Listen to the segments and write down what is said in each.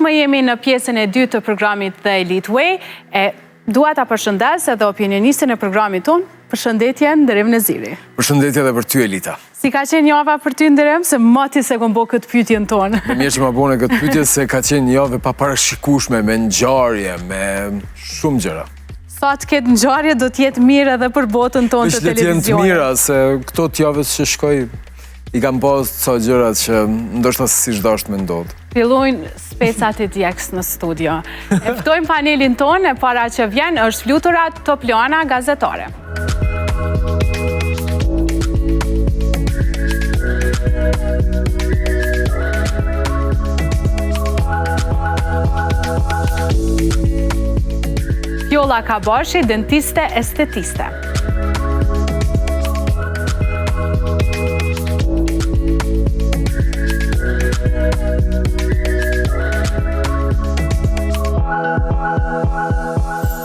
Më jemi në pjesën e dytë të programit The Elite Way, dua ta përshëndes edhe opinionistin e programit tonë. Përshëndetje Nderim Neziri. Përshëndetje edhe për ty, Elita. Si ka qenë java për ty, Nderim, se moti se kom bo këtë pyetjen tonë? Mirë që ma bone këtë pyetje se ka qenë jave pa parashikueshme, me ngjarje, me shumë gjëra. Sa të ketë ngjarje do t'jetë mirë edhe për botën tonë të televizionit. Jenë të mira, se këto t'javës që shkoj i kam pas ca gjërat që ndoshta si ç'dasht me ndodh. Fillojnë specat e djegës në studio. E ftojmë panelin tonë, e para që vjen është flutura Topliana gazetare. Fjolla Kabashi, dentiste estetiste.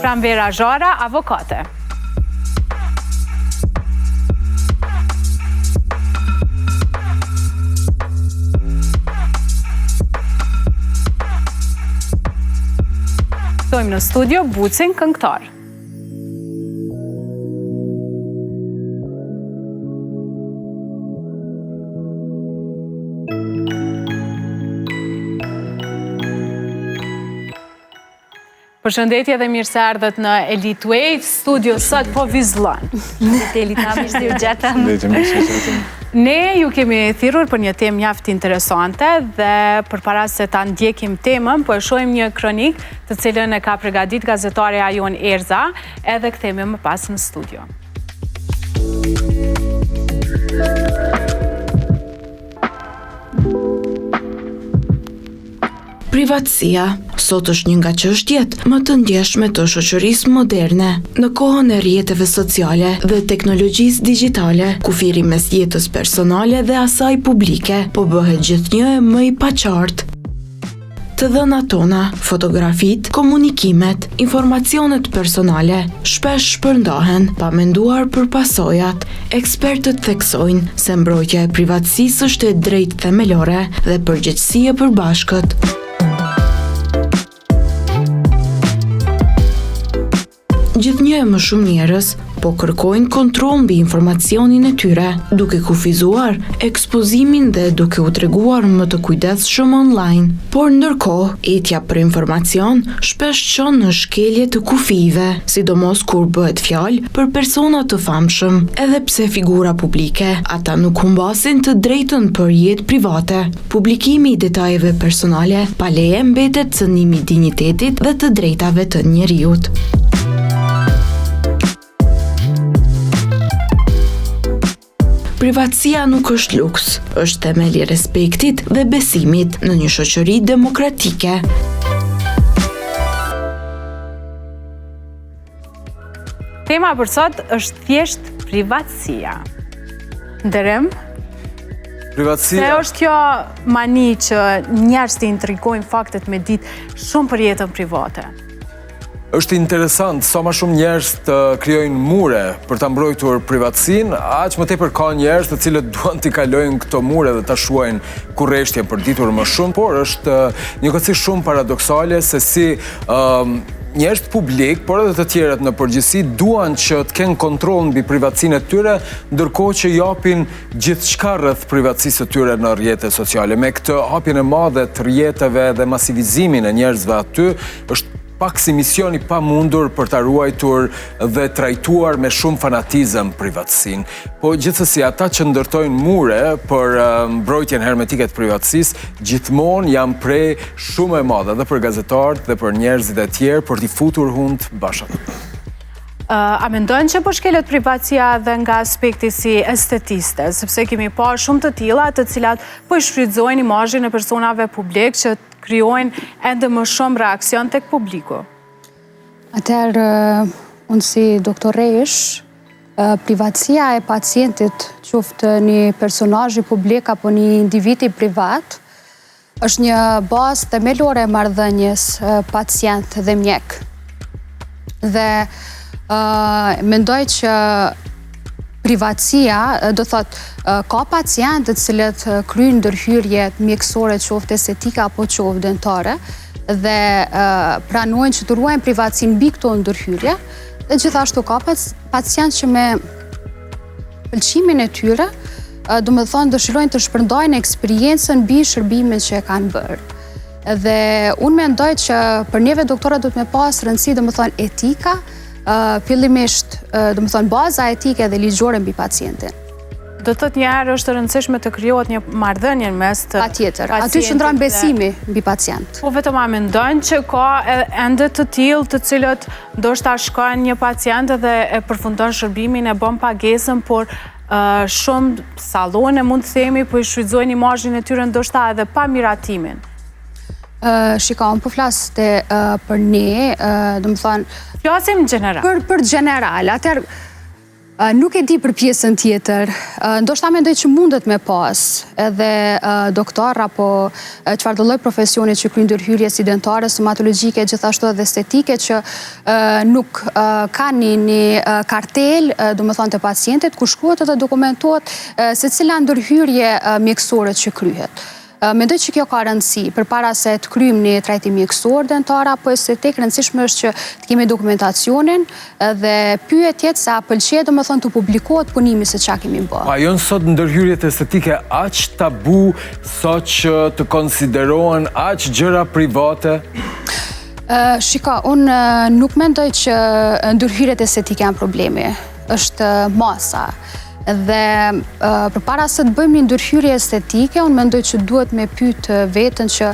Pranvera Zhara, avokate. Ftojmë në studio Bucin, këngëtar. Përshëndetje dhe mirë se ardhët në Elite Way, studio sot po vizllon. Elita, mirë se u gjetëm. Ne ju kemi thirrur për një temë mjaft interesante dhe përpara se ta ndjekim temën, po e shohim një kronik të cilën e ka përgatit gazetarja jon Erza, edhe kthehemi më pas në studio. Privatësia sot është një nga çështjet më të ndjeshme të shoqërisë moderne. Në kohën e rrjeteve sociale dhe teknologjisë digjitale, kufiri mes jetës personale dhe asaj publike po bëhet gjithnjë më i paqartë. Të dhënat tona, fotografitë, komunikimet, informacionet personale shpesh shpërndahen pa menduar për pasojat. Ekspertët theksojnë se mbrojtja e privatësisë është e drejtë themelore dhe përgjegjësi e përbashkët. Gjithnjë e më shumë njerëz po kërkojnë kontroll mbi informacionin e tyre, duke kufizuar ekspozimin dhe duke u treguar më të kujdesshëm online. Por ndërkohë, etja për informacion shpesh çon në shkelje të kufive, sidomos kur bëhet fjalë për persona të famshëm. Edhe pse figura publike, ata nuk humbasin të drejtën për jetë private. Publikimi i detajeve personale pa leje mbetet cënimi i dinjitetit dhe të drejtave të njerëzit. Privatësia nuk është luks, është themeli i respektit dhe besimit në një shoqëri demokratike. Tema për sot është thjesht privatësia. Nderim? Privatësia... Se është kjo mani që njerëz të intrigojnë faktet me ditë shumë për jetën private. Është interesant, sa ma shumë njerëz të krijojnë mure për ta mbrojtur privatësinë, aq më tepër ka njerëz të cilët duan t'i kalojnë këto mure dhe ta shuajnë kurreshtjen për ditur më shumë, por është një këtësi shumë paradoksale se si njerëz publik, por edhe të tjerët në përgjithësi duan që të kenë kontroll mbi privatësinë e tyre, ndërkohë që japin gjithçka rreth privatësisë së tyre në rrjetet sociale. Me këtë hapjen e madhe të rrjeteve dhe masivizimin e njerëzve aty, është pak si misioni pa mundur për ta ruajtur dhe trajtuar me shumë fanatizëm privatësinë. Po gjithsesi ata që ndërtojnë mure për mbrojtjen hermetike të privatësisë, gjithmonë janë prej shumë e madhe edhe për gazetarët dhe për njerëzit e tjerë për t'i futur hund bashkë. A mendojnë që po shkelet privatësia dhe nga aspekti si estetiste, sepse kemi pa shumë të tilla të cilat po i shfrytëzojnë imazhin e personave publik që krijojnë ende më shumë reakcion tek publiku? Atëherë, unë si doktoresh, privatësia e pacientit, qoftë një personazh publik apo një individi privat, është një bazë themelore e marrëdhënies pacient dhe mjek. Dhe mendoj që privatësia, do thot, ka pacientë të cilët kryejnë ndërhyrje mjekësore, qoftë estetika apo qoftë dentare, dhe pranojnë që të ruajnë privatësinë mbi këto ndërhyrje, dhe gjithashtu ka pacientë që me pëlqimin e tyre, do më thonë dëshirojnë të shpërndajnë eksperiencën mbi shërbimin që e kanë bërë. Dhe unë mendoj që për neve doktora do të me pas rëndësi, do më thonë etika, fillimisht, do më thonë baza etike dhe ligjore mbi pacientin. Do të thotë njëherë është rëndësishme të krijohet një marrëdhënie mes të patjetër, aty qëndron besimi mbi pacient. Po vetëm a mendojnë që ka ende të tillë të cilët ndoshta shkojnë një pacient dhe e përfundon shërbimin, e bën pagesën, por shumë sallone mund të themi, po i shfrytëzojnë imazhin e tyre ndoshta edhe pa miratimin. Shika, unë po flas për ne, do më thonë... Flasim general. Për general, atër nuk e di për pjesën tjetër, ndoshta mendoj që mundet me pas edhe doktor apo çfarëdo lloj profesioni që kryen ndërhyrje si dentare, stomatologjike, gjithashtu edhe estetike që nuk kanë një kartel, do më thonë të pacientit, ku shkruhet edhe dokumentohet se cila ndërhyrje mjekësore që kryhet. Mendoj që kjo ka rëndësi, përpara se të kryjmë një trajtim mjekësor dentar apo estetik, rëndësishme është që të kemi dokumentacionin dhe pyetjet se a pëlqej, domethënë të publikohet punimi se çka kemi bërë. A janë sot ndërhyrjet estetike aq tabu sot që të konsiderohen aq gjëra private? Shika, unë nuk mendoj që ndërhyrjet estetike janë problemi, është masa. Dhe përpara se të bëjmë një ndërhyrje estetike, unë mendoj që duhet me pyet veten që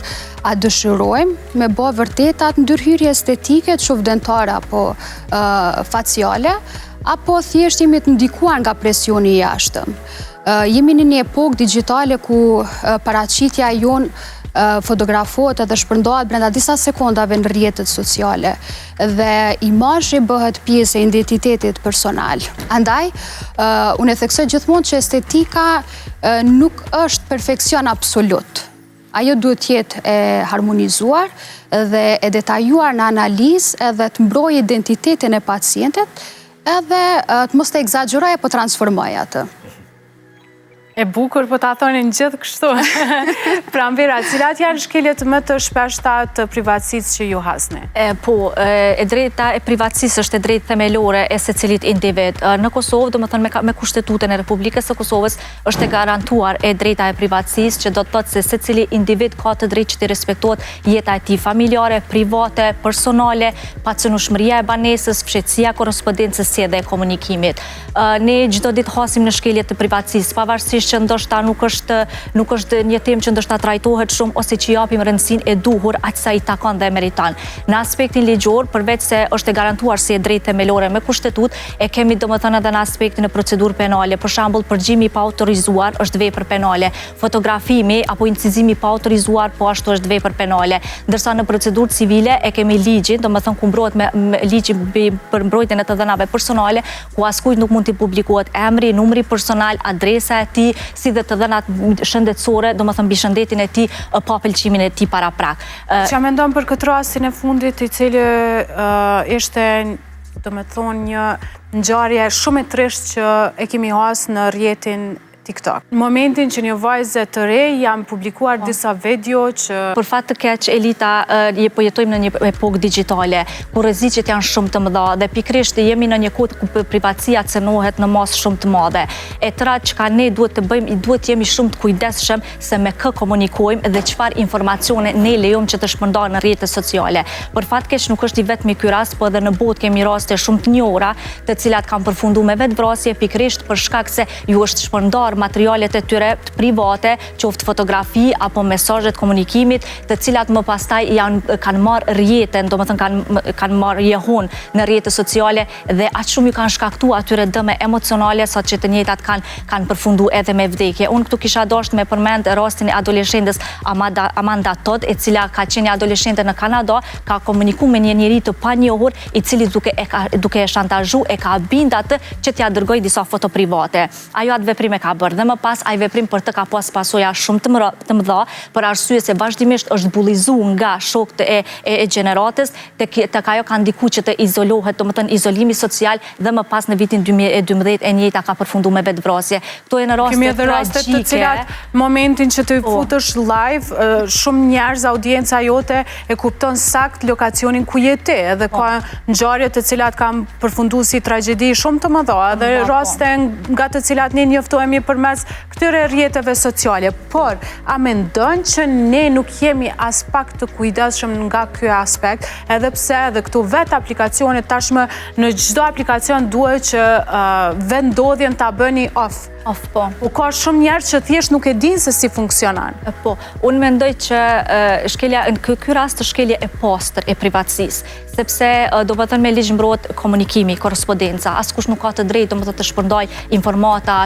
a dëshirojmë me bë vërtet atë ndërhyrje estetike, qoftë dentare apo faciale, apo thjesht jemi të ndikuar nga presioni i jashtëm. Jemi në një epokë digjitale ku paraqitja jonë fotografohet edhe shpërndohet brenda disa sekondave në rrjetet sociale dhe imazhi bëhet pjesë e identitetit personal. Andaj, unë e theksoj gjithmonë që estetika nuk është perfekcion absolut. Ajo duhet jetë e harmonizuar dhe e detajuar në analizë edhe të mbrojë identitetin e pacientit edhe të mos të egzagjerojë apo transformojë atë. E bukur, po ta thonin gjithë kështu. Pra Mbera, cilat janë shkeljet më të shpeshta të privatësisë që ju hasni? E drejta e privatësisë është e drejtë themelore e secilit individ. Në Kosovë, domethënë me Kushtetutën e Republikës së Kosovës, është e garantuar e drejta e privatësisë, që do të thotë se secili individ ka të drejtë që të respektohet jeta e tij familjare, private, personale, pacënueshmëria e banesës, fshehtësia, korrespondencës si edhe e komunikimit. Ne çdo ditë hasim në shkeljet të privatësisë, pavarësisht që ndoshta nuk është një temë që ndoshta trajtohet shumë ose që japim rëndësinë e duhur aq sa i takon dhe meriton. Në aspektin ligjor, përveç se është e garantuar si e drejtë themelore me kushtetutë, e kemi domethënë edhe në aspektin e procedurë penale. Për shembull, përgjimi pa autorizuar është vepër penale, fotografimi apo incizimi pa autorizuar po ashtu është vepër penale. Ndërsa në procedurë civile e kemi ligjin, domethënë ku mbrohet me ligjin për mbrojtjen e të dhënave personale, ku askujt nuk mund të publikohet emri, numri personal, adresa e tij, si dhe të dhënat shëndetësore, domethënë mbi shëndetin e tij pa pëlqimin e tij paraprak. Ç'a mendon për këtë rastin e fundit, i cili ishte, domethënë, një ngjarje shumë e trisht që e kemi hasë në rrjetin TikTok. Në momentin që një vajzë të re janë publikuar disa video që... Për fat të keq, Elita, po jetojmë në një epokë digjitale, ku rreziqet janë shumë të mëdha dhe pikërisht jemi në një kohë ku privatësia cënohet në masë shumë të madhe. E tëra çka ne duhet të bëjmë, duhet jemi shumë të kujdesshëm se me kë komunikojmë dhe çfarë informacione ne lejojmë që të shpërndahen në rrjetet sociale. Për fat keq nuk është i vetmi ky rast, po edhe në botë kemi raste shumë të njohura, të cilat kanë përfunduar me vetvrasje pikërisht për shkak se ju është shpërndar materialet e tyre të private, qoftë fotografi apo mesazhet komunikimit, të cilat më pastaj kanë marrë rrjeten, domethënë kanë marrë jehun në rrjetet sociale dhe aq shumë ju kanë shkaktuar atyre dëme emocionale sa që të njëjtat kanë përfunduar edhe me vdekje. Unë këtu kisha dashur me përmend rastin e adoleshentës Amanda Todd, e cila ka qenë adoleshente në Kanada, ka komunikuar me një njerëz të panjohur, i cili duke e shantazhu e ka bindur atë që t'ia dërgoj disa foto private. Ajo atë veprim e ka bërë. Dhe më pas ai veprim për të ka pas pasoja shumë të mëdha, për arsye se vazhdimisht është bullizu nga shokët e gjeneratës, tek ajo ka ndiku që të izolohet, domethënë izolimi social, dhe më pas në vitin 2012 e njëjta ka përfunduar me vetvrasje. Kto janë raste të cilat momentin që të futesh live, shumë njerëz, audienca jote e kupton sakt lokacionin ku je ti, edhe ka ngjarje të cilat kanë përfunduar si tragjedi shumë të mëdha, edhe raste nga të cilat ne njoftohemi përmes këtyre rrjeteve sociale. Por, a mendon që ne nuk jemi as pak të kujdesshëm nga ky aspekt, edhe pse edhe këtu vetë aplikacionet tashmë në çdo aplikacion duhet që vendodhjen ta bëni off. Po. Ka shumë njerëz që thjesht nuk e dinë se si funksionon. Po, unë mendoj që shkelja në ky rast është shkelje e pastër e privatësisë, sepse do të thënë me ligj mbrohet komunikimi, korrespondenca. Askush nuk ka të drejtë domethënë të shpërndaj informata,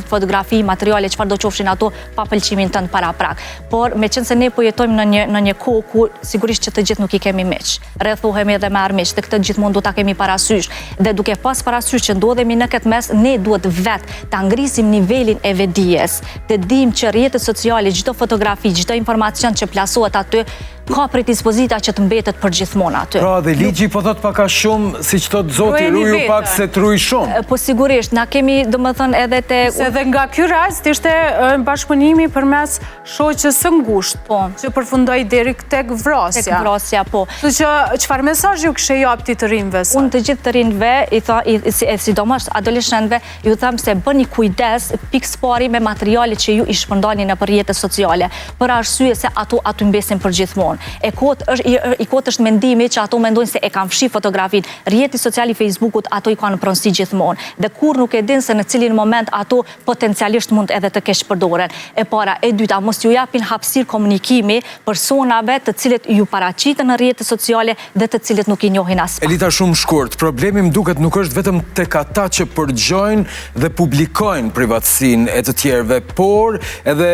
fotografi, materiale, çfarë do qofshin ato pa pëlqimin tënd paraprak. Por meqense ne po jetojmë në një kohë ku sigurisht që të gjithë nuk i kemi miq. Rrethohemi edhe me armiq, dhe këtë gjithmonë do ta kemi parasysh. Dhe duke pas parasysh që ndodhemi në këtë mes, ne duhet vetë ta ngrisim nivelin e vedijes, të dim që rrjetet sociale, çdo fotografi, çdo informacion që plasohet aty, ka predispozita që të mbetet përgjithmonë aty. Pra dhe ligji po thot pak a shumë, siç thot Zoti, ruju pak se truj shumë. Po sigurisht, na kemi domethënë edhe te se edhe nga ky rast ishte bashkëpunimi përmes shoqës së ngushtë, që përfundoi deri tek vrasja. Tek vrasja, po. Kështu që çfarë mesazhi ju kishte japti të rinjve? Unë të gjithë të rinjve i sidomos adoleshentëve ju them se bëni kujdes pikë pari me materialet që ju i shpërndani në rrjetet sociale, për arsye se ato mbesin përgjithmonë. I kot është mendimi që ato mendojnë se e kanë fshi fotografin. Rrjeti social i Facebookut ato i kanë në pronësi gjithmonë. Dhe kur nuk e din se në cilin moment ato potencialisht mund edhe të keq përdoren. E para, e dyta, mos ju japin hapësirë komunikimi personave të cilët ju paraqiten në rrjetet sociale dhe të cilët nuk i njohin as pak. Elita, shumë shkurt, problemi më duket nuk është vetëm tek ata që përgjojnë dhe publikojnë privatësinë e të tjerëve, por edhe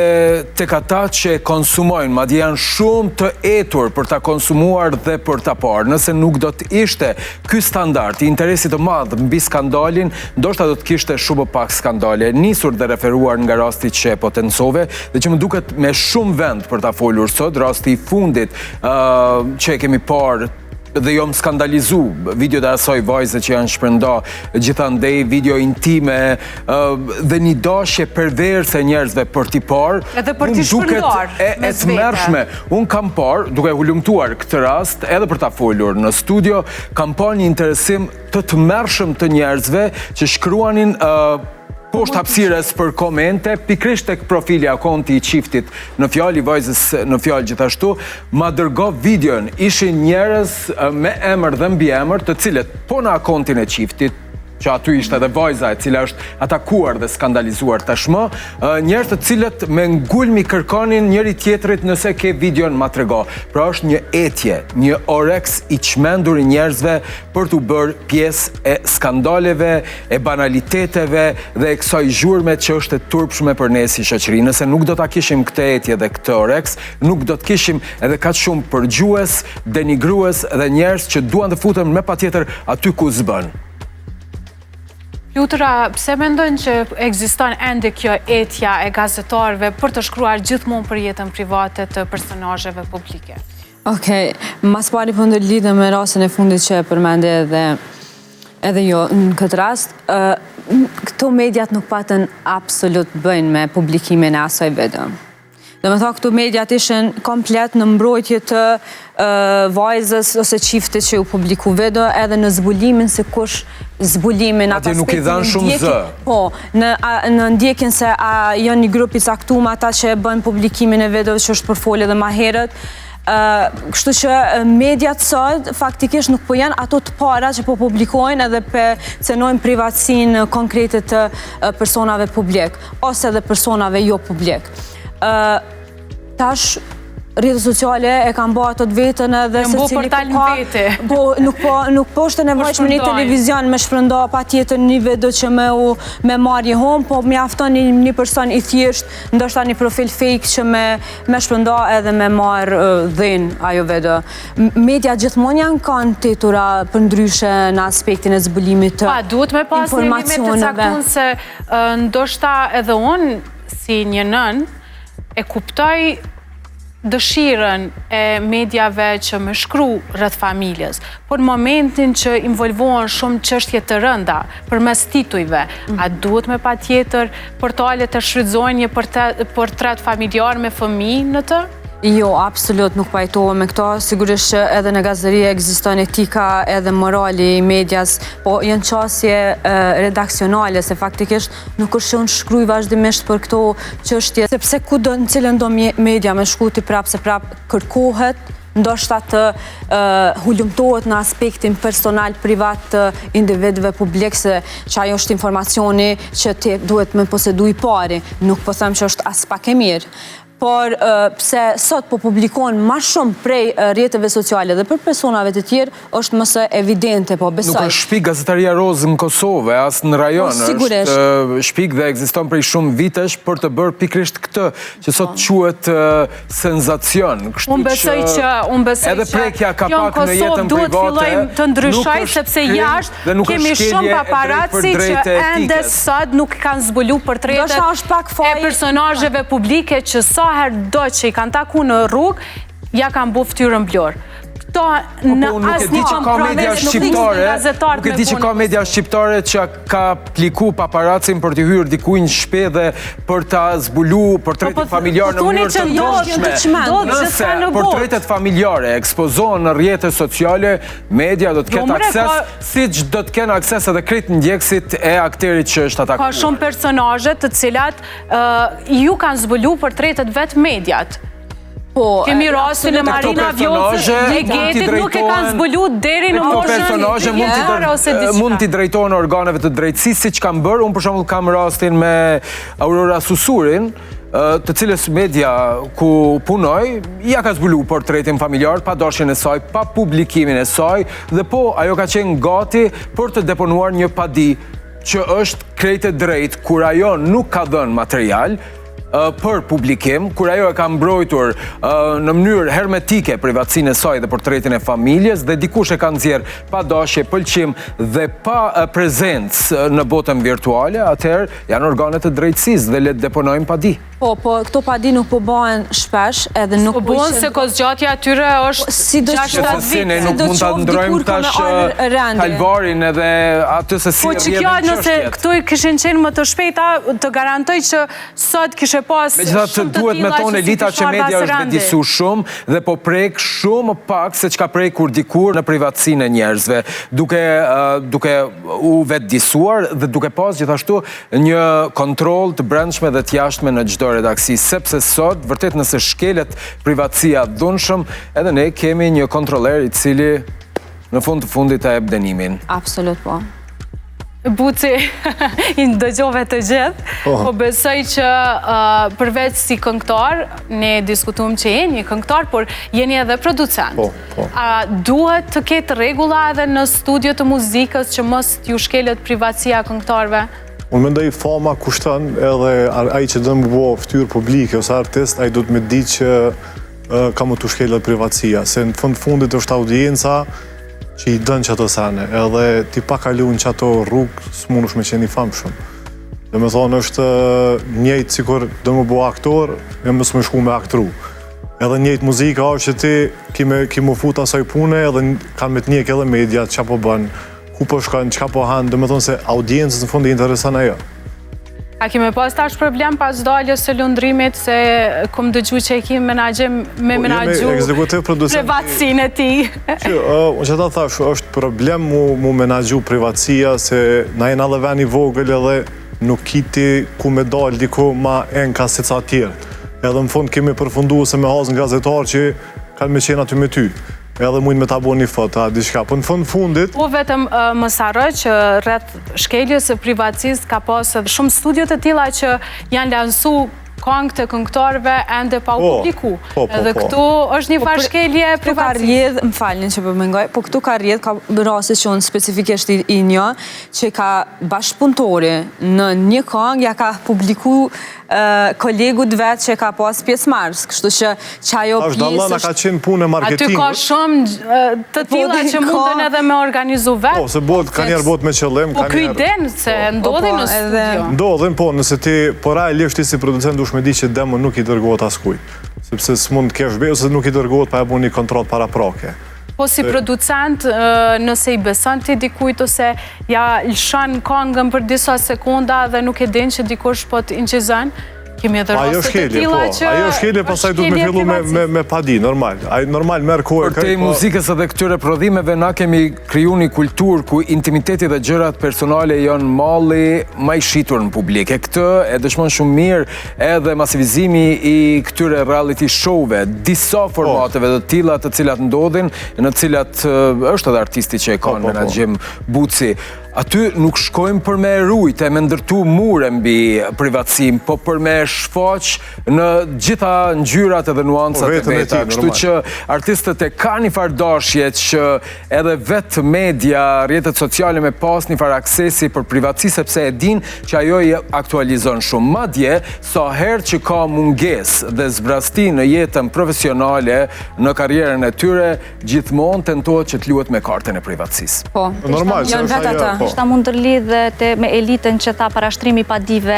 tek ata që konsumojnë, madje janë shumë të etur për ta konsumuar dhe për ta parë. Nëse nuk do të ishte ky standard i interesit të madh mbi skandalin, ndoshta do të kishte shumë pak skandale, nisur dhe referuar nga rasti që potencove, dhe që më duket me shumë vend për ta folur sot, rasti i fundit që e kemi parë dhe jo më skandalizu, video dhe asoj vajze që janë shprenda gjithandej, video intime dhe një dashje perverse njerëzve për t'i parë. Edhe për t'i shpërndar e të mërshme. Unë kam parë, duke hulumtuar këtë rast, edhe për ta folur në studio, kam parë një interesim të mërshëm të njerëzve që shkruanin poshtë hapësires për komente, pikrisht tek profili akonti i çiftit në fjalë, i vajzës në fjalë gjithashtu, ma dërgo videon, ishin njerëz me emër dhe mbi emër, të cilët po në akontin e çiftit, që aty ishte edhe vajza e cila është atakuar dhe skandalizuar tashmë, njerëz të cilët me ngulmi kërkonin njëri tjetrit nëse ke videon ma trego. Pra është një etje, një oreks i çmendur i njerëzve për t'u bërë pjesë e skandaleve, e banaliteteve dhe e kësaj zhurme që është e turpshme për ne si shoqëri. Nëse nuk do ta kishim këtë etje dhe këtë oreks, nuk do të kishim edhe kaq shumë përgjues, denigrues dhe njerëz që duan të futen me patjetër aty ku s'bën. Lutra, pse mendojnë që ekziston ende kjo etja e gazetarëve për të shkruar gjithmonë për jetën private të personazheve publike? Okej, mas pari për ndërlidhe me rastin e fundit që përmende edhe jo në këtë rast, këto mediat nuk patën absolut bëjnë me publikimin e asaj video. Dhe me tha, këto mediat ishen komplet në mbrojtje të vajzës ose çiftit që u publiku video, edhe në zbulimin se kush zbulimin atë nuk i dhanë shumë zë. Po, në ndjekin se janë një grup i caktuar ata që e bën publikimin e videove që është përfolë edhe më herët. Kështu që mediat sot faktikisht nuk po janë ato të para që po publikojnë edhe cenojnë privatësinë konkrete të personave publik ose edhe personave jo publik. Tash rrjetet sociale e kanë bërë ato të vetën edhe se cili nuk po është nevojshme një televizion me shpërnda patjetër një video që me marrë home, po mjafton një person i thjesht, ndoshta një profil fake që me shpërnda edhe me marrë dhenë ajo video. Media gjithmonë janë kanë tetura për ndryshe në aspektin e zbulimit të informacioneve. Duhet me pas një limit të caktuar se ndoshta edhe unë si një nën e kuptoj dëshirën e medjave që me shkru rreth familjes, por në momentin që involvohen shumë çështje të rënda përmes titujve, a duhet me patjetër portalet të shfrytëzojnë një portret familjar me fëmijë në të? Jo, absolut nuk pajtohem me këto, sigurisht që edhe në gazeteria ekziston etika edhe morali i medias, po janë qasje redaksionale, se faktikisht nuk është që unë shkruj vazhdimisht për këto çështje, sepse kudo në cilën do media me shkuti prapë se prapë kërkohet, ndoshta të hulumtohet në aspektin personal, privat të individëve publik, se që ajo është informacioni që ti duhet me posedu i pari, nuk po them që është as pak e mirë. Por pse sot po publikon ma shumë prej rrjeteve sociale dhe për personave të tjerë, është mëse evidente, po besoj. Nuk është shpik gazetaria rozë në Kosovë, as në rajon, është shpik dhe ekziston prej shumë vitesh për të bërë pikrisht këtë, që sot quhet senzacion. Unë besoj që edhe prekja ka pak në jetën private, duhet fillojmë të ndryshoj, sepse jashtë kemi shumë paparaci që ende sot nuk kanë zbulu portretet e personazheve publike që sa herë do që i kanë taku në rrugë, ja kanë bu ftyrën blorë. Këto në asë një kompromis nuk ikë gazetarët me punës. Nuk e di që ka media shqiptare që ka pliku paparacin për të hyrë dikujnë shpe dhe për të zbulu portretin familjar në mënyrë të ndryshme. Nëse portretet familjare ekspozohen në rrjetet sociale, media do të ketë akses, si që do të kenë akses edhe kretë ndjekësit e akterit që është atakuar. Ka shumë personazhe të cilat ju kanë zbulu portretet vetë mediat. Kemi rastin e Marina Vjocë e Getit nuk e kanë zbulu deri në moshën mund t'i drejtojnë organeve të drejtësisë, si që kam bërë. Unë për shembull kam rastin me Aurora Susurin, të cilës media ku punoj, ja ka zbulu portretin familjar, pa dashjen e saj, pa publikimin e saj, dhe po ajo ka qenë gati për të deponuar një padi që është krejt e drejt, kur ajo nuk ka dhënë material për publikim, kur ajo e ka mbrojtur në mënyrë hermetike privatësinë e saj dhe portretin e familjes, dhe dikush e ka nxjerr pa dashje, pëlqim dhe pa prezencë në botën virtuale, atëherë janë organet të drejtësisë dhe le të deponojnë padi. Po, këto padi nuk po bëhen shpesh, edhe nuk po bëhen se kozgjatja atyre është 6-7 vite. Nuk mund të ndrojmë tash kalvarin edhe atë se si rrjedhin çështjet. Po që kjo nëse këtu kishin qenë më të shpejta, të garantoj që sot kishe pas megjithatë duhet me tonë Elita që media është vedisu shumë dhe po prek shumë pak se çka prekur dikur në privatësinë e njerëzve, duke u vetëdisuar dhe duke pas gjithashtu një kontroll të brendshme dhe të jashtme në çdo redaksi, sepse sot vërtet nëse shkelet privatësia dhunshëm, edhe ne kemi një kontroller i cili në fund të fundit e jep dënimin. Absolut po. Buci, i ndëgjove të gjithë, po besoj që përveç si këngëtar, ne diskutuam që jeni një këngëtar, por jeni edhe producent. A duhet të ketë rregulla edhe në studio të muzikës që mos t'ju shkelet privatësia këngëtarve? Unë mendoj fama kushton, edhe ai që do të bëjë fytyrë publike ose artist, ai duhet me ditë që ka më të shkelet privatësia, se në fundit është audienca që i dënë që ato sene, edhe ti pa kaluar që ato rrugë s'mundush me qenë i famshëm. Dhe me thonë është njëjtë sikur do më bëu aktor, e mos më shku me aktru. Edhe njëjtë muzika është që ti ki më fut asaj pune edhe kanë me të njek edhe media që po bën, ku po shkojnë, çka po hanë, dhe me thonë se audiencës në fund i interesan ajo. A kemi pas tash problem pas daljes së lundrimit se kom dëgju që e kemi me menagju privatësinë e tij? Unë që ta thash, është problem mu menagju privatësia, se na jena dhe veni vogël edhe nuk kiti ku me dalë diku ma enka si ca tjerë. Edhe në fund kemi përfundu se me hazën gazetar që kanë me qenë aty me ty. Edhe mujnë me ta bo një foto, diçka. Po në fundit... Po vetëm më sarë që rreth shkeljes e privatësisë ka pas edhe shumë studio të tilla që janë lansu këngë të këngëtarëve ende pa u publiku. Edhe këtu është një farë shkelje privatësisë. Më falin që përmengoj, po këtu ka rjedh, ka raste që unë specifikisht i një, që ka bashkëpunëtori në një këngë, ja ka publiku kolegut vetë që ka pas pjesëmarrës, kështu që ajo pjesë... Është dallana ka qenë punë e marketingut. Aty ka shumë të tilla që mundën edhe me organizu vetë. Po, se ka njerë bot me qëllim, po ky den se ndodhin në studio. Ndodhin, po, nëse ti, por a e lefsh ti si producent dush me di që demon nuk i dërgohet askuj. Sepse s'mund kesh be, ose nuk i dërgohet pa e bu një kontrol para prake. Po si producent, nëse i beson ti dikujt ose ja lëshon këngën për disa sekonda dhe nuk e din që dikush po të inqizon, kemi edhe raste të tilla që... Ajo shkelje, pasaj du me fillu me padi, normal. Normal merë kohë... Për te muzikës edhe këtyre prodhimeve, na kemi kriju një kulturë ku intimiteti dhe gjërat personale janë malli ma i shitur në publik. E këtë e dëshmon shumë mirë edhe masivizimi i këtyre reality showve, disa formateve të tilla të cilat ndodhin, në cilat është edhe artisti që e kanë menaxhim Buci. Aty nuk shkojmë për me rujt e me ndërtu mure mbi privatësim, po për me shfaq në gjitha ngjyrat edhe nuancat e veta. Kështu që artistët e ka një farë dashje që edhe vetë media, rrjetet sociale me pas një farë aksesi për privatësi, sepse e din që ajo i aktualizon shumë. Madje, sa herë që ka munges dhe zbrasti në jetën profesionale, në karrierën e tyre, gjithmonë tentohet që t'luhet me kartën e privatësisë. Po, ishta mund të lidhe me elitën që tha parashtrimi padive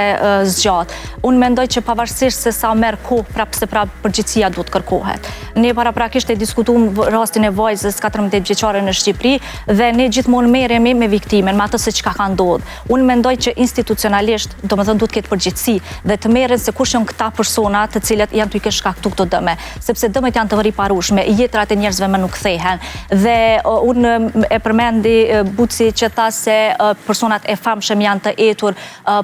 zgjat. Unë mendoj që pavarësisht se sa merë kohë, prapë se prapë përgjithësia duhet kërkohet. Ne paraprakisht e diskutuam rastin e vajzës 14 vjeçare në Shqipëri dhe ne gjithmonë merremi me viktimen, me atë se çka ka ndodhur. Unë mendoj që institucionalisht, domethënë duhet ketë përgjegjësi dhe të merren se kush janë këta persona të cilët janë ty ke shkaktu këto dëme, sepse dëmet janë të riparueshme, jetrat e njerëzve më nuk kthehen. Dhe unë e përmendi Buci që tha se personat e famshëm janë të etur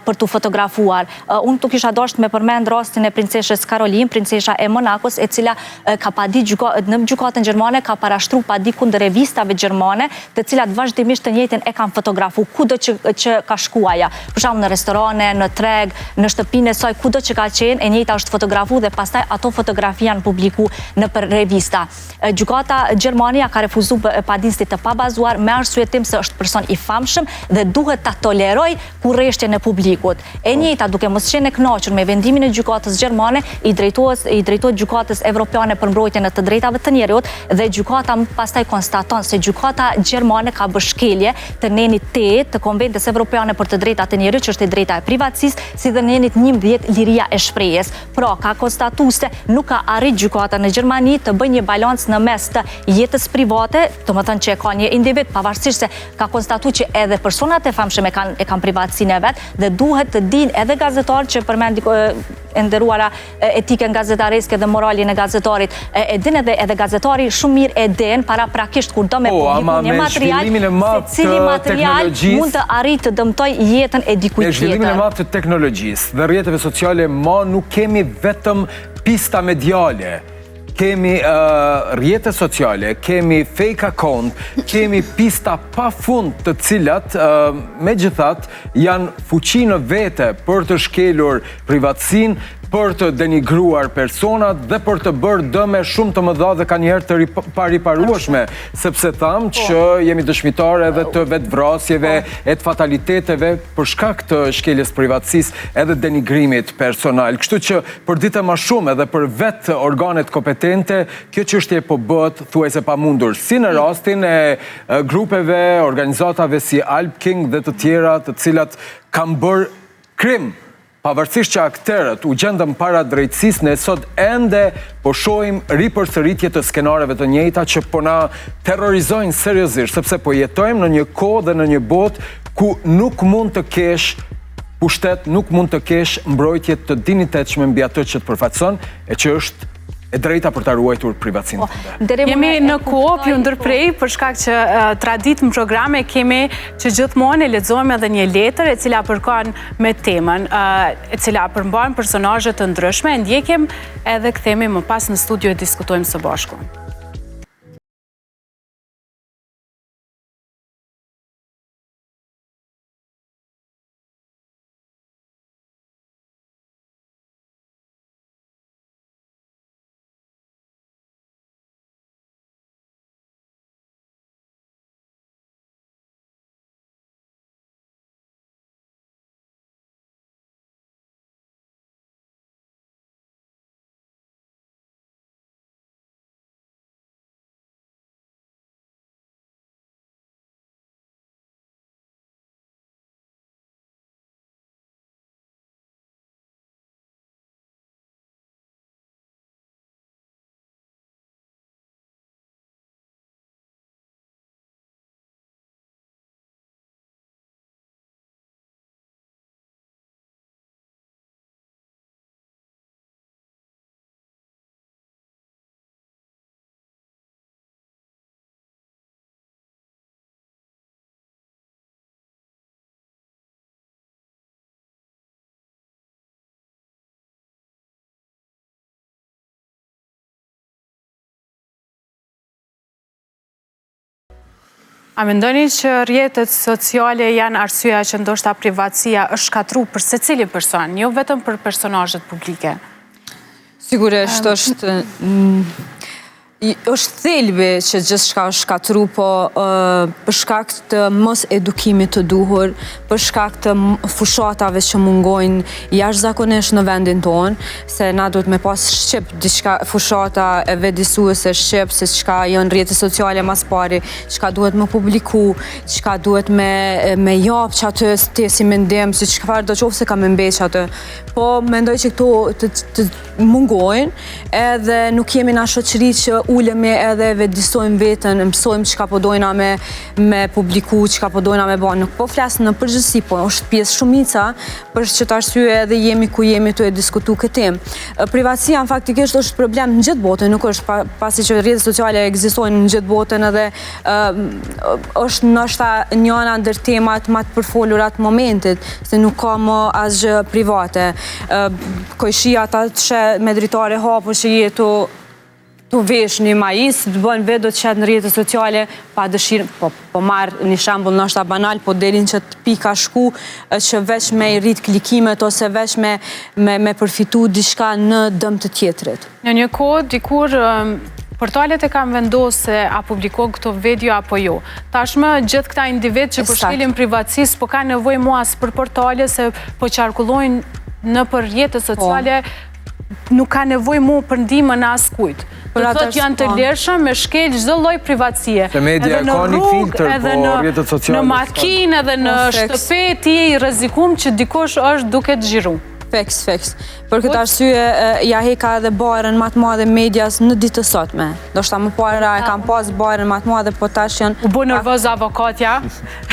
për të fotografuar. Unë të kisha dashur me përmend rastin e princeshës Karolin, princesha e Monakos, e cila ka padi në gjykatën gjermane, ka parashtruar padi kundër revistave gjermane, të cilat vazhdimisht të njëjtën e kanë fotografu kudo që ka shkuaja. Për shembull në restorane, në treg, në shtëpinë e saj, kudo që ka qenë, e njëjta është fotografu dhe pastaj ato fotografi janë publiku në revista. Gjykata gjermane ka refuzuar padinsti të pabazuar me arsyetim se është person i famshëm dhe duhet ta toleroj kurreshtjen e publikut. E njëjta duke mos qenë e kënaqur me vendimin e gjykatës gjermane, i drejtohet gjykatës evropiane për mbrojtjen e të drejtave të njerëzit dhe gjykata pastaj konstaton se gjykata gjermane ka bërë shkelje të nenit 8 të Konventës Evropiane për të drejtat e njerëzit, që është e drejta e privatësisë, si dhe nenit 11 liria e shprehjes. Pra, ka konstatuar se nuk ka arrit gjykata në Gjermani të bëjë një balancë në mes të jetës private, domethënë që e ka një individ, pavarësisht se ka konstatuar që edhe personat e famshëm e kanë privatësinë e vet dhe duhet të dinë edhe gazetarët që përmendi e nderuara etikën gazetareske dhe moralin e gazetarit, e din edhe gazetari shumë mirë e din paraprakisht kur do me publiku një material, se cili material mund të arrijë të dëmtoj jetën e dikujt tjetër. Me zhvillimin e madh të teknologjisë dhe rrjeteve sociale, nuk kemi vetëm pista mediale. Kemi rrjete sociale, kemi fake account, kemi pista pa fund të cilat megjithatë janë fuqi në vete për të shkelur privatësinë, për të denigruar personat dhe për të bërë dëme shumë të mëdha dhe ka njëherë të pariparueshme, sepse thamë që jemi dëshmitar edhe të vetvrasjeve, e të fataliteteve për shkak të shkeljes privatësisë edhe denigrimit personal. Kështu që për ditë më shumë edhe për vetë organet kompetente, kjo çështje po bëhet thuajse pamundur, si në rastin e grupeve, organizatave si Alp King dhe të tjera, të cilat kanë bërë krim. Pavarësisht që akterët u gjendën para drejtësisë, ne sot ende po shohim ripërsëritje të skenareve të njëjta që po na terrorizojnë seriozisht, sepse po jetojmë në një kohë dhe në një botë ku nuk mund të kesh pushtet, nuk mund të kesh mbrojtje të dinjitetshme mbi atë që të përfaqëson, e që është e drejta për ta ruajtur privatësinë. Jemi në koop ju ndërprej për shkak që tradit në programe kemi që gjithmonë e lexojmë edhe një letër e cila përkon me temën, e cila përmban personazhe të ndryshme, ndjekim edhe kthehemi më pas në studio e diskutojmë së bashku. A mendoni që rrjetet sociale janë arsyeja që ndoshta privatësia është shkatru për secili person, jo vetëm për personazhet publike? Sigurisht është thelbi që gjithçka është shkatru, po për shkak të mos edukimit të duhur, për shkak të fushatave që mungojnë jashtëzakonisht në vendin tonë, se na duhet me pas shqip diçka fushata e vetëdijsuese shqip se çka janë rrjetet sociale mas pari, çka duhet më publiku, çka duhet me jap çatë ti si mendim, se çfarë do qofse ka më mbeq atë. Po mendoj që këto të mungojnë edhe nuk jemi na shoqëri që ulemi edhe vetëdijsojmë veten, mësojmë çka po dojna me publiku, çka po dojna me bën. Nuk po flas në përgjithësi, po është pjesë shumica për çet arsye edhe jemi ku jemi tu e diskutu këtë temë. Privatësia faktikisht është problem në gjithë botën, nuk është pasi që rrjetet sociale ekzistojnë në gjithë botën edhe është ndoshta njëra ndër temat më të përfolura të momentit, se nuk ka më asgjë private. Kojshia ta që me dritare hapur që jetu të vesh një majis, të bëjnë vetë do të qetë në rrjetet sociale, pa dëshirë, po marrë një shembull ndoshta banal, po delin që të pika shku, që veç me i rrit klikimet, ose veç me përfitu diçka në dëm të tjetrit. Në një kohë, dikur portalet e kam vendosë se a publikon këto video apo jo. Tashmë gjithë këta individ që përshkelin privatësisë, po ka nevojë muas për portale, se po qarkullojnë në për rrjetet sociale, nuk ka nevojë mu për ndihmën e askujt. Do të thotë janë të lirshëm me shkel çdo lloj privatësie. Se media ka një filtr, po rrjetet sociale. Në makinë edhe në shtëpi ti je i rrezikum që dikush është duke të xhiru. Feks. Për këtë arsye ja heka edhe barën më të madhe medias në ditë të sotme. Ndoshta më parë e kam pas barën më të madhe, po tash janë u bë nervoz avokatja.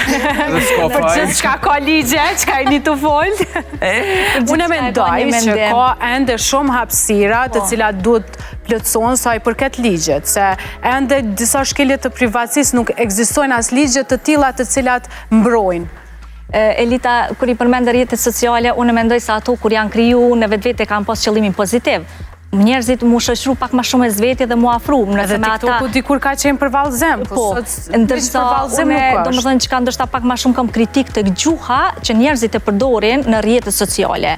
Për gjithçka ka ligje, çka i të fol. Unë mendoj që ka ende shumë hapësira të cilat duhet plotësohen sa i përket ligjet, se ende disa shkelje të privatësisë nuk ekzistojnë as ligje të tilla të cilat mbrojnë. Elita, kur i përmendë rrjetet sociale, unë mendoj se ato kur janë kriju në vetvete kanë pas qëllimin pozitiv. Njerëzit mu shoqëru pak më shumë e zveti dhe mu afru. Edhe TikToku dikur ka qenë për vallëzim. Po, ndërsa une, do më thënë që ka ndërsa pak më shumë kam kritik të gjuha që njerëzit e përdorin në rrjetet sociale.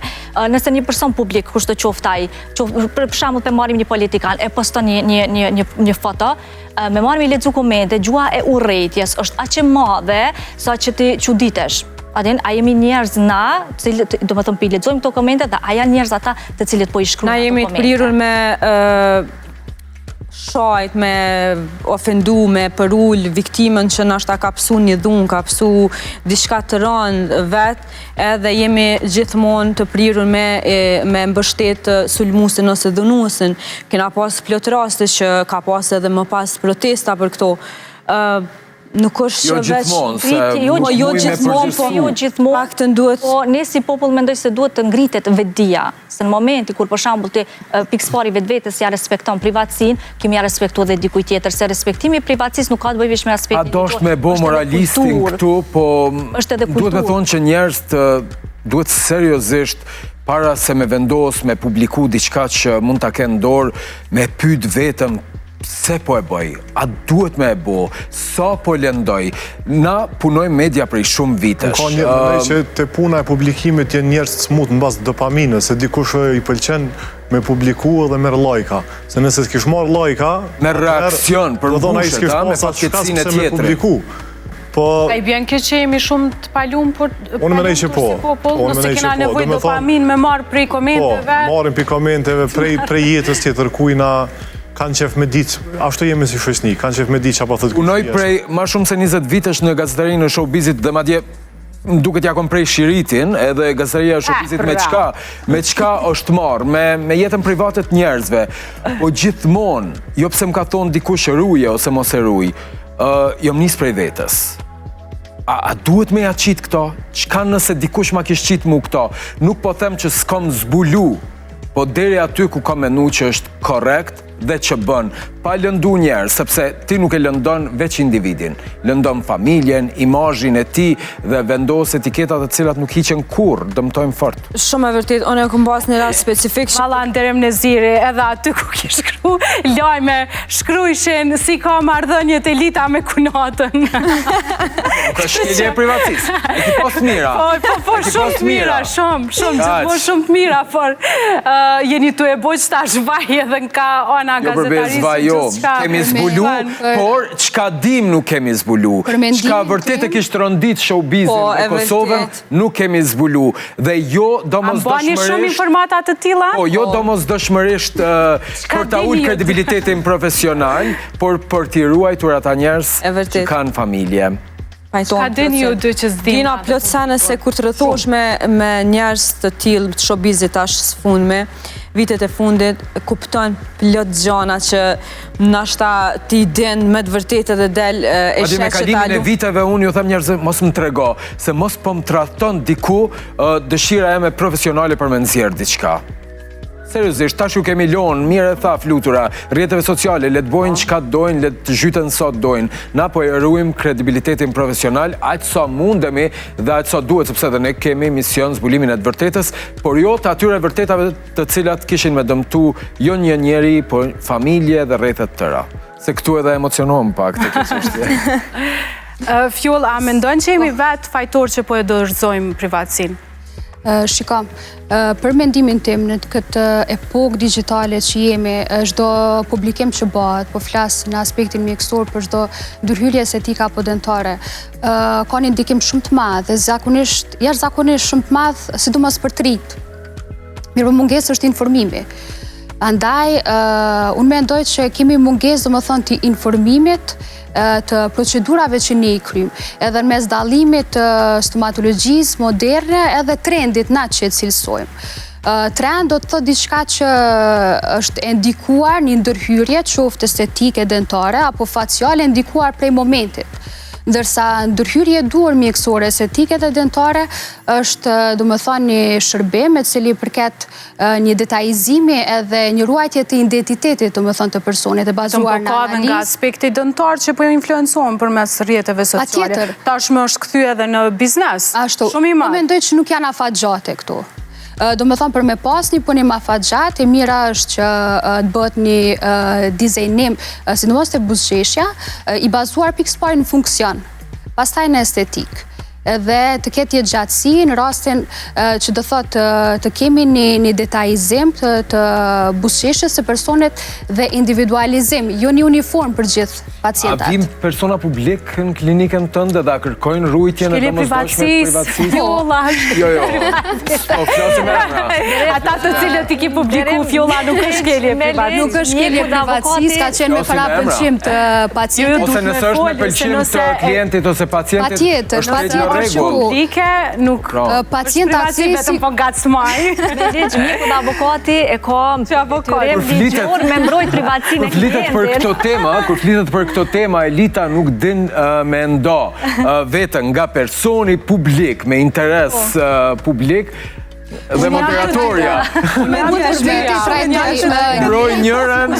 Nëse një person publik, kushto qoftaj, për shembull të marrim një politikan, e poston një foto, me marrim i lexu komente, gjuha e urrëties është aq e madhe sa që ti çuditesh. A jemi njerëz na, do më thëmë pi lexojmë këto komente, dhe a janë njerëz ata të cilët po i shkruajnë këto komente. Na jemi të prirur me shajt, me ofendu, me përull viktimën që nashta ka pësu një dhunë, ka pësu diçka të rënë vetë, edhe jemi gjithmonë të prirur me mbështet sulmusin ose dhunusin. Kena pas plot raste që ka pas edhe më pas protesta për këto. Nuk është jo gjithmonë, pak të nduhet. Po, ne si popull mendoj se duhet të ngritet vetdia, se në momenti kur për shembull ti pikëspari vetvetes ja respekton privatësinë, kemi ja respektuar edhe dikujt tjetër, se respektimi i privatësisë nuk ka të bëjë vetëm me aspektin. A dosh me bë moralistin këtu, po duhet me thonë që njerëzit duhet seriozisht para se me vendos, me publiku diçka që mund ta kenë dorë, me pyet vetëm se po e bëj, a duhet me e bo, sa po lëndoj. Na punojmë media prej shumë vitesh. Ka një që të puna e publikimit janë njerëz të smut në bazë dopamine, se dikush i pëlqen me publiku edhe merr lajka. Se nëse s'kish marr lajka, merr reakcion për mbushet, me fatkeqësinë e tjetrit. A i bjen kjo që jemi shumë të palum për si popull, nëse kena nevoj dopamin me marrë prej komenteve. Po, marrim prej komenteve, prej jetës tjetër kujna kanë qef me ditë, ashtu jemi si shoqëni, kanë qef me ditë që apo thëtë këtë. Punoj prej ma shumë se 20 vitesh në gazetarinë në showbizit dhe madje duket ja kom prej shiritin, edhe gazetaria e showbizit me qka është marrë, me jetën privatet njerëzve, po gjithmonë, jo pse më ka thonë dikush ruje ose mos e ruj, jom nis prej vetës. A duhet me ja qitë këto? Qka nëse dikush ma kish qitë mu këto? Nuk po them që s'kom zbulu, po deri aty ku kam menu që është korrekt, dhe që bën, pa lëndu njerë, sepse ti nuk e lëndon veç individin, lëndon familjen, imazhin e ti dhe vendos etiketat të cilat nuk hiqen kur, dëmtojnë fort. Shumë e vërtet, unë e kom pas një rast specifik. Valla nderem në ziri, edhe aty ku ki shkru, lajme, shkrujshin si ka marrëdhëniet Elita me kunatën. Nuk është shkelje e privatësisë, e ki pas mira. Po, shumë të mira, shumë, shumë të mira, por jeni tu e bojë qëta zhvaj edhe nga ona gazetarisë. Jo, kemi zbulu, por qka dim nuk kemi zbulu. Qka vërtet e kishtë rëndit showbizin në Kosovën, nuk kemi zbulu. Dhe jo domosdoshmërisht... Bani shumë informata të tila? Po, jo domosdoshmërisht për ta ullë kredibilitetin profesional, por për t'i ruajtur ata njerës që kanë familje. Ka dini ju dy që zdim? Kina plot sene se kur të rëthosh me njerës të tillë të showbizit tash së fundme, vitet e fundit, kupton plot gjana që nashta ti den me të vërtetë dhe del e shesh që ta me kalimin e viteve unë ju them njerëzve mos më trego, se mos po më trahton diku dëshira e me profesionale për me nxjerr diçka. Seriozisht, tash ju kemi lonë, mire e tha flutura, rrjeteve sociale, le të bojnë qka dojnë, le të zhytën sot dojnë. Na po e ruajmë kredibilitetin profesional, aq sa mundemi dhe aq sa duhet, sepse dhe ne kemi mision zbulimin e të vërtetës, por jo të atyre vërtetave të cilat kishin me dëmtu jo një njeri, por familje dhe rrethet tëra. Se këtu edhe emocionohem pak të kjo çështje. Fjoll, a mendon që jemi vetë fajtor që po e dorëzojmë privatësinë? Shika, për mendimin tim në këtë epokë digitale që jemi, çdo publikim që bëhet, po flas në aspektin mjekësor për çdo ndërhyrje etike apo dentare, ka një ndikim shumë të madh dhe jashtëzakonisht shumë të madh, sidomos për të rinjt. Mirë, mungesë është informimi. Andaj, unë mendoj që kemi mungesë, domethënë, të informimit, të procedurave që ne i kryjmë, edhe në mes dallimit të stomatologjisë moderne edhe trendit na që e cilësojmë. Trend do të thotë diçka që është e ndikuar një ndërhyrje, qoftë estetike, dentare apo faciale, ndikuar prej momentit. Ndërsa ndërhyrje duar mjekësore, estetike dhe dentare është, domethënë, një shërbim me cili përket një detajizimi edhe një ruajtje të identitetit, domethënë, të personit e bazuar në analizë. Nga aspekti dëntar që po influencohen përmes rrjeteve sociale. Tashmë është kthyer edhe në biznes. Ashtu. Shumë i madh. Unë mendoj që nuk janë afatgjate këtu. Do me thonë për me pas një punim afatgjat, e mira është që të bëhet një dizajnim, sidomos të buzëqeshja, i bazuar pikës parë në funksion, pastaj në estetik. Edhe të ketë jetë gjatësi në rastin që do thotë të kemi një detajizim të buzëqeshjes së personit dhe individualizim, jo një uniform për gjithë pacientat. A vim persona publik në klinikën tënde dhe a kërkojnë rujtjen e domosdoshme privatësisë? Fjolla. Jo. Po flasim emra. Ata të cilët i ki publiku fjolla nuk është shkelje privatësisë. Nuk është shkelje privatësisë, ka qenë me parapëlqim të pacientit. Ose nësë është me pëlqim të klientit ose pacientit, është regull. Publike nuk është privatësi vetëm po gacmaj. Me ligjë, mjeku dhe avokati e ka detyrem ligjor me mbrojt privatësinë e klientit. Kur flitet për këto tema, Elita nuk din me ndo vetën nga personi publik, me interes publik, dhe moderatorja. Mbroj njërën,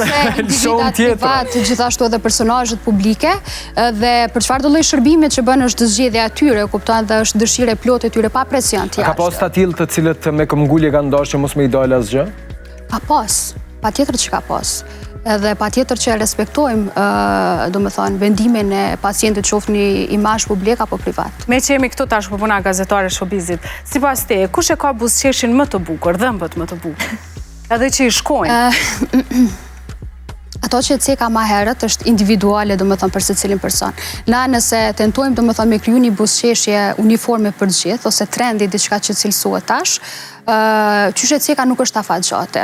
shumë tjetër. Gjithashtu edhe personazhet publike, dhe për çfarë do lloj shërbime që bën është zgjedhja e tyre, kupton, dhe është dëshirë e plotë e tyre pa presion të jashtë. Ka pas të tillë të cilët me këmbgulje kanë dashur që mos me i dalë asgjë? Ka pas, patjetër që ka pas. Edhe patjetër që respektojmë, domethënë, vendimin e pacientit, qoftë një imazh publik apo privat. Me që jemi këtu tash për puna gazetare showbizit, sipas te, kush e ka buzëqeshjen më të bukur, dhëmbët më të bukur? Edhe që i shkojnë. Ato që e ceka ma herët është individuale, domethënë, për secilin person. Na nëse tentojmë, domethënë, me kriju një buzëqeshje uniforme për gjithë, ose trendi diçka që cilësohet tash, qyshe ceka nuk është afatgjate.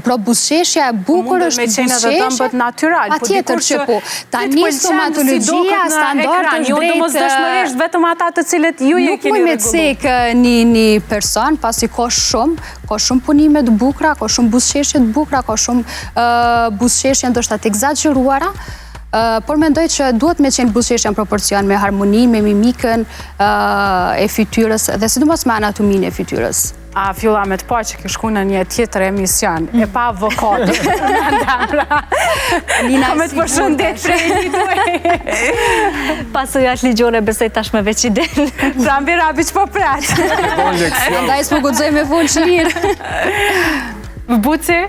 Pra buzëqeshja e bukur është buzëqeshja... Mundë me qenë edhe dëmbët natural. Pa tjetër që po. Tani stomatologjia standart është drejt... Jo domosdoshmërisht vetëm ata të cilët ju je keni rregulluar. Nuk me cekë një person, pasi ka shumë punime të bukura, ka shumë buzëqeshje të bukura, ka shumë buzëqeshje ndoshta të egzageruara, por mendoj që duhet me qenë buzëqeshja në proporcion me harmoni, me mimikën e fytyrës dhe sidomos me anatominë e fytyrës. a filla me të pa që kë shku në një tjetër emision, e pa avokat. Ka me të përshëndet prej një duaj. Pasu jatë ligjore, besoj tash me veç i del. Pra mbi rabi që po pratë. Ndaj s'po guxoj me full çlirë. Buci?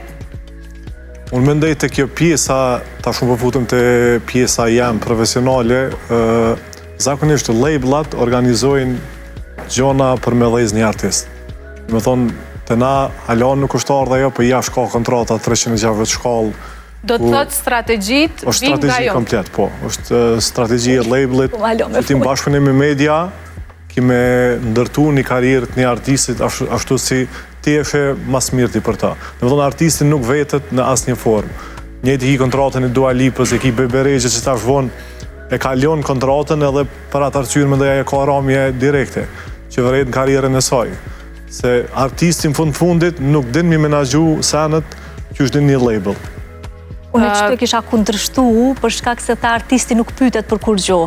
Unë mendoj të kjo pjesa, ta shumë përfutëm të pjesa jam profesionale, zakonisht labelat organizojnë gjona për me dhejz një artist. Me thonë, të na halon nuk është ardha jo, për jashtë ka kontrata 360 shkallë. Do të thotë strategjit është vim nga strategji jo. komplet, po. është strategji e labelit, me tim bashkëpunim me media, kime ndërtu një karierë të një artistit, ashtu si ti eshe mas mirti për ta. Dhe me thonë, artistin nuk vetet në asë një formë. Njëti ki kontratën e Dua Lipës, e ki Beberegje që ta shvon, e kalon kontratën edhe për atë arqyrë me dhe e ka ramje direkte, që vërejt në karierën e saj. Se artistin fundit nuk din mi menaxhu sanët që është din një label. Unë që të kisha kundrështu për shkak se ta artisti nuk pytet për kur gjo.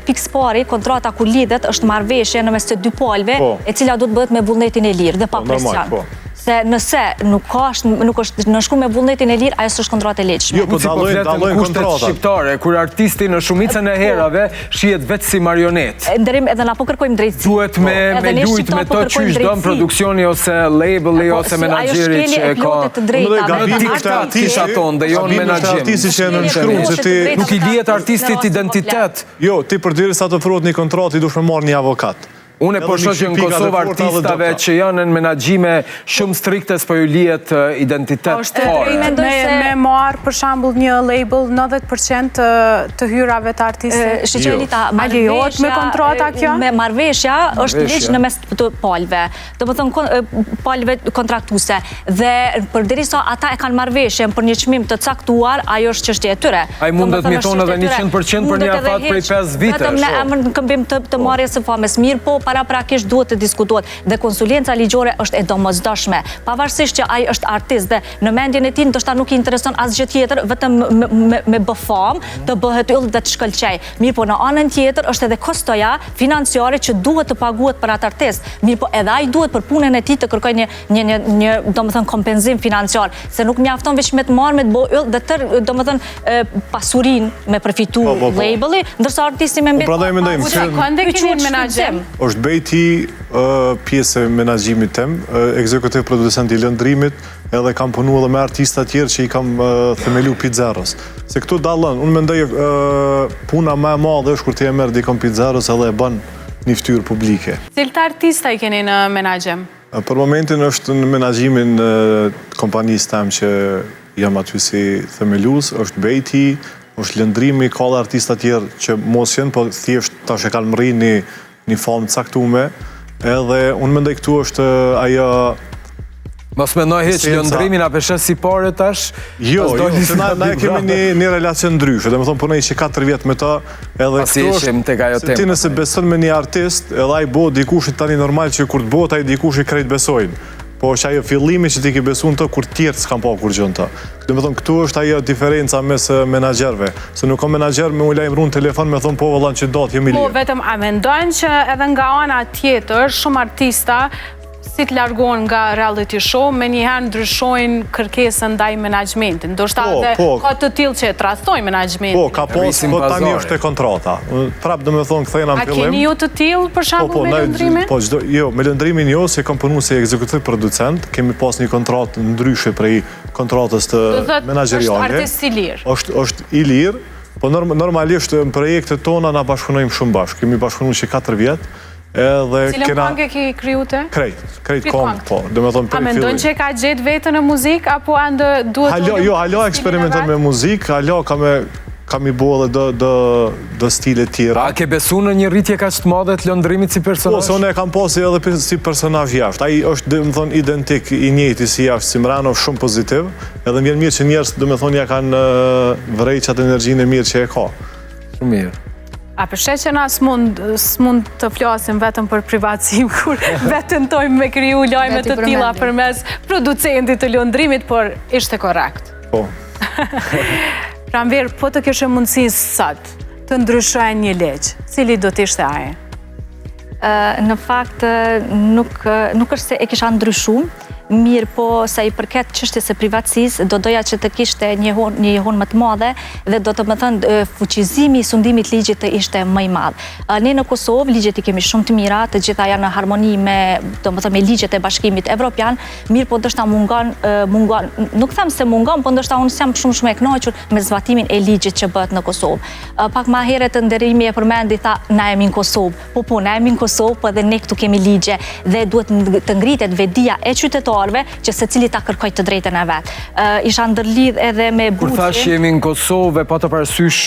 Pikës pari, kontrata kur lidhet është marrëveshje në mes të dy palëve, e cila do të bëhet me vullnetin e lirë dhe pa presion. Se nëse nuk është në shku me vullnetin e lirë, ajo s'është kontratë e legjshme. Jo, po dalojnë kontrata. Shqiptare, kur artisti në shumicën e herave shihet vetë si marionet. Ndërim edhe na po kërkojmë drejtësi. Duhet me lujt me to që është dëmë produksioni ose labeli ose menaxheri që ka. Në diktat kisha tonë dhe jo në menaxhim. Artisti që e në nëshkruan, se ti... Nuk i lihet artistit identitet. Jo, ti përderisa të ofrohet një kontratë, i dush me marrë një avokat. Unë e po shoh që në Kosovë artistave që janë në menaxhime shumë strikte s'po ju lihet identitet fare. Me marë për shembull një label 90% të hyrave të artistit. Shqeqelita, lejohet me kontrata kjo? Me marrëveshja është ligj në mes të palëve. Do të thonë palëve kontraktuse. Dhe përderisa ata e kanë marrëveshjen për një çmim të caktuar, ajo është çështje e tyre. Ai mundet të jeton edhe 100% për një afat prej 5 vitesh. Vetëm në emër në këmbim të marrjes së famës. Mirë po, paraprakisht duhet të diskutohet dhe konsulenca ligjore është e domosdoshme. Pavarësisht që ai është artist dhe në mendjen e tij ndoshta nuk i intereson asgjë tjetër, vetëm me bë famë, të bëhet yll dhe të shkëlqej. Mirë po në anën tjetër është edhe kostoja financiare që duhet të paguhet për atë artist. Mirë po edhe ai duhet për punën e tij të kërkojë një domethënë kompenzim financiar, se nuk mjafton vetëm me të marrë me të bëj yll dhe tërë domethënë pasurinë me përfitu labeli, ndërsa artisti me mbet. Bejti pjesë e menaxhimit tem, ekzekutiv producent i lëndrimit, edhe kam punu edhe me artista tjerë që i kam themelu Pizzeros. Se këtu dallën, unë mendoj puna më e madhe është kur ti e merr dikon Pizzeros edhe e bën një fytyrë publike. Cilët artista i keni në menaxhim? Për momentin është në menaxhimin kompanisë tem që jam aty si themelues, është Bejti, është lëndrimi, ka dhe artista tjerë që mos janë, po thjesht tash e kanë mrri një famë të caktume, edhe unë mendoj këtu është ajo... Mos mendoj heq lëndrimin a peshes si pare tash? Jo, se na e kemi një relacion ndryshe, dhe më thonë punoj që 4 vjetë me ta, edhe këtu është, se ti nëse beson me një artist, edhe ai bo dikushit tani normal që kur të bot, ai dikushit krejt besojnë. Po është ajo fillimi që ti ki besu në të kur tjertë s'kam pa kur gjënë të. Dhe me thonë, këtu është ajo diferenca mes menaxherve. Se nuk ka menaxher me u lajmëru në telefon me thonë, po vëllan që do t'jemi lirë. Po vetëm, a mendojnë që edhe nga ana tjetër, shumë artista, si të largohen nga reality show, me njëherë ndryshojnë kërkesën ndaj menaxhmentit. Ndoshta edhe ka të tillë që e trastojnë menaxhmentin. Po, ka pas, po tani është e kontrata. Prap dhe me thonë, këthejna në fillim. A keni ju të tillë, për shembull me lëndrimin? Po, jo, me lëndrimin jo, se kam punu si ekzekutiv producent, kemi pas një kontratë ndryshe prej kontratës të menaxheriale. Është artist i lirë. Është i lirë, po normalisht në projektet tona na bashkëpunojmë shumë bashkë. Kemi bashkëpunuar që 4 vjetë. Cilën këngë ki kriju të? Krejt këngë, po. A mendojnë që ka gjetë vetën në muzikë, apo andë duhet... Jo, halo eksperimenton me muzikë, halo kam i bo edhe dë stile tjera. A ke besu në një rritje ka që të madhe të lëndrimit si personazh? Po, se unë e kam posi edhe si personazh jashtë. Ai është, dhe më thonë, identik i njëjti si jashtë, si mrano shumë pozitiv, edhe më vjen mirë që njerëz, dhe më thonë, ja kanë vërejqat energjinë e mirë që e ka. Shumë mirë. A përshet që na s'mund të flasim vetëm për privatësim, kur vetëm tojmë me kriju lajme të tilla përmes producentit të lëndrimit, por ishte korrekt. Po. Pranver, po të kishe mundësi sot të ndryshojë një ligj, cili do t'ishte aje? Në fakt, nuk është se e kisha ndryshuar, mirë po sa i përket çështjes së privatësisë, do doja që të kishte një hon më të madhe dhe do të më thënë fuqizimi i sundimit ligjit të ishte më i madh. Ne në Kosovë ligjet i kemi shumë të mira, të gjitha janë në harmoni me, domethënë me ligjet e Bashkimit Evropian, mirë po ndoshta mungon, nuk them se mungon, po ndoshta unë jam shumë e kënaqur me zbatimin e ligjit që bëhet në Kosovë. Pak më herët ndërrimi e përmendi tha na jemi në Kosovë. Po na jemi në Kosovë, po edhe ne këtu kemi ligje dhe duhet të ngritet vedia e qytetarëve që secili ta kërkojë të drejtën e vet. Isha ndërlidh edhe me Kur thash jemi në Kosovë, pa të parasysh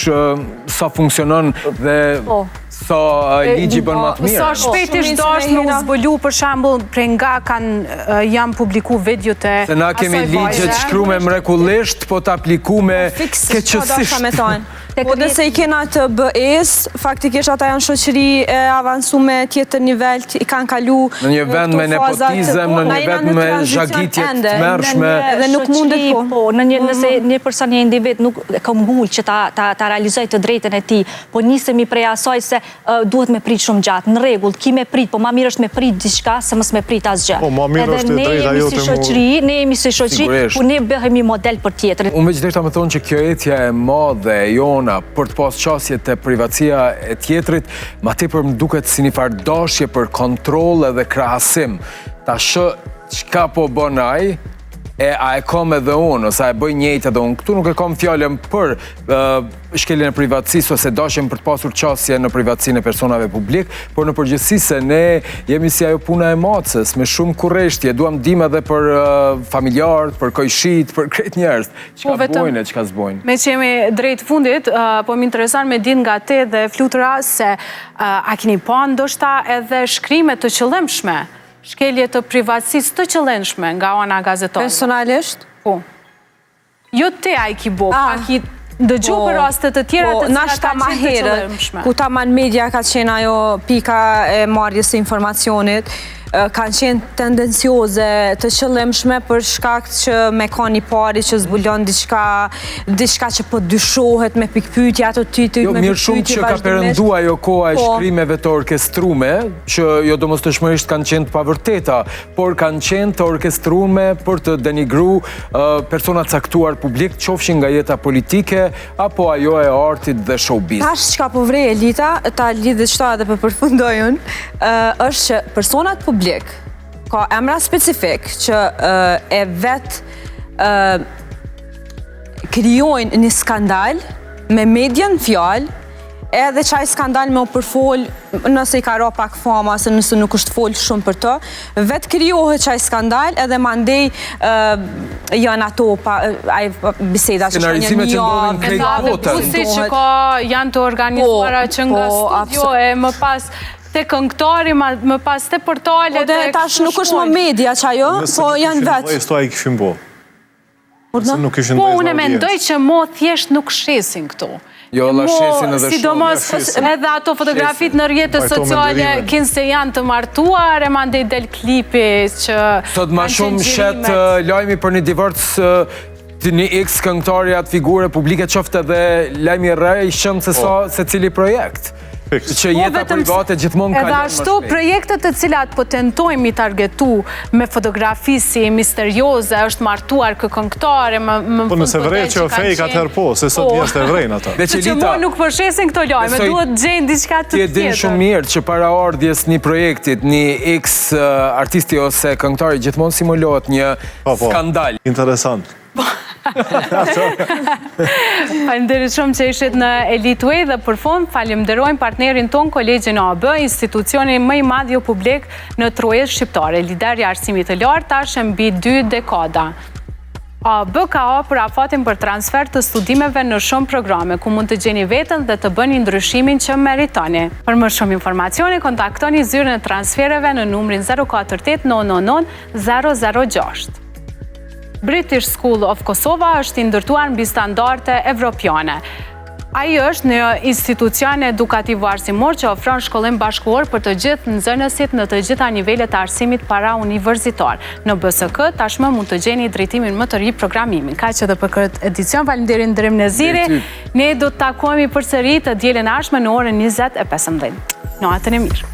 sa funksionon dhe sa ligji bën më të mirë. Sa shpejtisht dashur me u zbulu për shembull prej nga janë publiku videot e se na kemi ligje të shkruar mrekullisht, po të aplikume keqësisht. Po nëse i kena të BE-s, faktikisht ata janë shoqëri e avancume tjetër nivel, i kanë kalu në një vend me nepotizëm, në një vend me zhagitje të mërshme. Dhe nuk mundet po. Nëse një person, një individ nuk ka ngull që ta realizoj të drejtën e tij, po nisemi prej asaj se duhet me prit shumë gjatë. Në rregull, ki me prit, po ma mirë është me prit diçka se mos me prit asgjë. Po ma mirë është e drejta jote mu. Ne jemi si shoqëri, po ne bëhemi model për tjetër. Unë veç desha me thonë që kjo ecja e madhe e jona për të pas qasje të privatësia e tjetrit, ma tepër më duket si një farë dashje për kontrol edhe krahasim. Ta shë çka po bën ai, a e kom edhe unë, ose a e bëj njëjtë edhe unë. Këtu nuk e kom fjallën për shkeljen e privatësisë ose dashjen për të pasur qasje në privatësinë e personave publik, por në përgjithësi se ne jemi si ajo puna e macës, me shumë kurreshtje, duam dim edhe për familjarët, për kojshit, për krejt njerëz. Çka bojnë e çka s'bojnë. Me që jemi drejt fundit, po më intereson me din nga te dhe Flutura se a keni pa ndoshta edhe shkrime të qëllimshme, shkelje të privatësisë të qëllimshme nga ana gazetarëve. Personalisht? Po. Jo te a i ki bo, pa ki dëgju për rastet të tjera të cilat kanë qenë të qëllimshme. Ku taman media ka qenë ajo pika e marrjes së informacionit, kanë qenë tendencioze të qëllimshme për shkak që me ka një pari që zbulon diçka që po dyshohet me pikpyetje ato tyty me pikpyetje vazhdimisht. Jo, mirë shumë që ka perëndu ajo koha e shkrimeve të orkestrume, që jo domosdoshmërisht kanë qenë të pavërteta, por kanë qenë të orkestrume për të denigru persona caktuar publik, qofshin nga jeta politike, apo ajo e artit dhe showbiz. Tash çka po vrej Elita, ta lidhë çta edhe për përfundojun, është që personat publik ka emra specifik që e krijojnë një skandal me median fjalë, edhe qaj skandal me u përfol, nëse i ka ro pak fama, se nëse nuk është fol shumë për të, vetë krijohet qaj skandal edhe mandej janë ato biseda që shkë një njërë. Edhe busi që janë të organizuara që nga studio e më pas të këngëtari, më pas të portale. Po dhe tash nuk është më media që ajo, po janë vetë. Nëse nuk i këshin bo. Po unë e mendoj që mo thjesht nuk shesin këtu. Jo, la shesin edhe shumë. Sidomos edhe ato fotografit në rrjetet sociale kinë se janë të martuar, e mandej del klipi që... Sot ma shumë shetë lajmi për një divorc të një x këngëtari atë figure publike qofte dhe lajmi rrej shumë se cili projekt. Që jeta private gjithmonë ka edhe ashtu projektet të cilat po tentojmë i targetu me fotografi si misterioze, është martuar këngëtare, po nëse vrej që fejk atëherë po, se sot njështë e vrejnë ata. Që që mo nuk përshesin këto lojme, duhet gjenë diçka të tjetër. Ti e din shumë mirë që para ardhjes një projektit, një x artisti ose këngëtari gjithmonë simulohet një skandal. Interesant. Falemderit shumë që ishit në Elite Way dhe për fund falemderojmë partnerin ton Kolegjin AB, institucioni më i madh jo publik në trojes shqiptare, lider i arsimit të lartë tash mbi 2 dekada. AB ka hapur afatin për transfer të studimeve në shumë programe, ku mund të gjeni veten dhe të bëni ndryshimin që meritoni. Për më shumë informacioni, kontaktoni zyrën e transfereve në numrin 048 999 006. British School of Kosova është i ndërtuar mbi standarde evropiane. Ai është një institucion edukativ arsimor që ofron shkollim bashkëkohor për të gjithë nxënësit në të gjitha nivelet e arsimit para universitar. Në BSK tashmë mund të gjeni drejtimin më të ri programimin. Kaq edhe për këtë edicion. Faleminderit Ndrim Neziri. Ne do të takohemi përsëri të dielën e ardhshme në orën 20:15. Natën e mirë.